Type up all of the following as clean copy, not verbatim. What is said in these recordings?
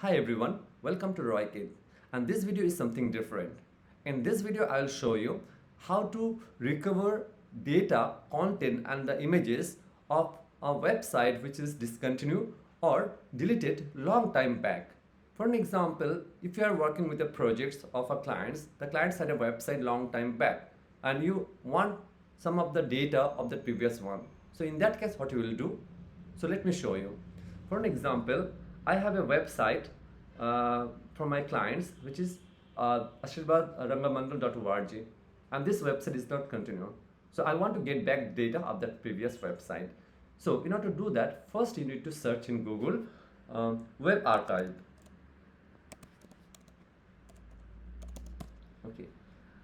Hi everyone, welcome to Roykid, and this video is something different. In this video I'll show you how to recover data, content and the images of a website which is discontinued or deleted long time back. For an example, if you are working with the projects of a clients, the clients had a website long time back and you want some of the data of the previous one. So in that case what you will do? So let me show you. For an example, I have a website from my clients which is ashirbaadrangamandal.org, and this website is not continued. So I want to get back data of that previous website. So in order to do that, first you need to search in Google web archive. Okay,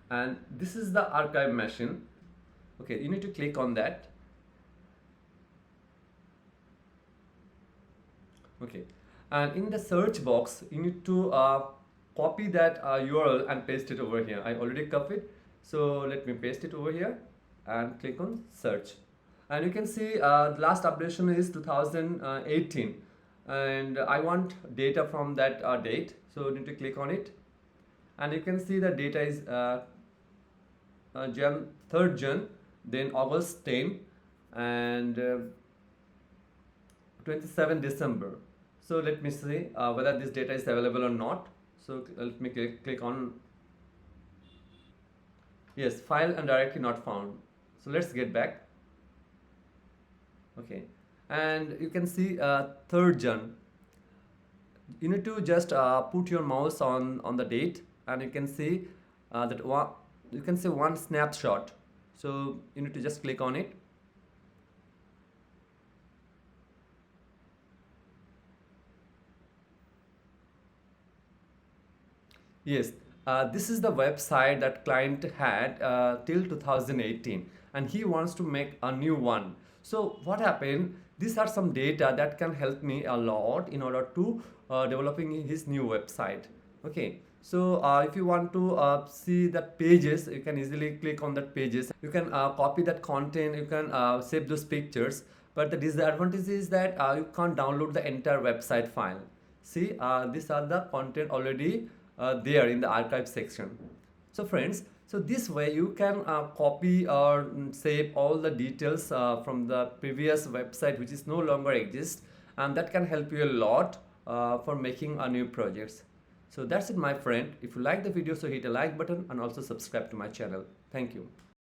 and this is the archive machine. Okay, you need to click on that. Okay, and in the search box you need to copy that URL and paste it over here. I already copied, so let me paste it over here and click on search, and you can see the last updation is 2018 and I want data from that date, so you need to click on it and you can see the data is Jan 3rd Jan, then August 10 and 27 December. So let me see whether this data is available or not. So let me click on yes, file and directory not found. So let's get back. Okay, and you can see 3rd Jan. You need to just put your mouse on the date and you can see that you can see one snapshot. So you need to just click on it. Yes, this is the website that client had till 2018 and he wants to make a new one. So what happened? These are some data that can help me a lot in order to developing his new website. Okay, so if you want to see the pages, you can easily click on that pages. You can copy that content, you can save those pictures, but the disadvantage is that you can't download the entire website file. See, these are the content already there in the archive section. So friends, so this way you can copy or save all the details from the previous website which is no longer exist, and that can help you a lot for making a new projects. So that's it my friend. If you like the video, so hit a like button and also subscribe to my channel. Thank you.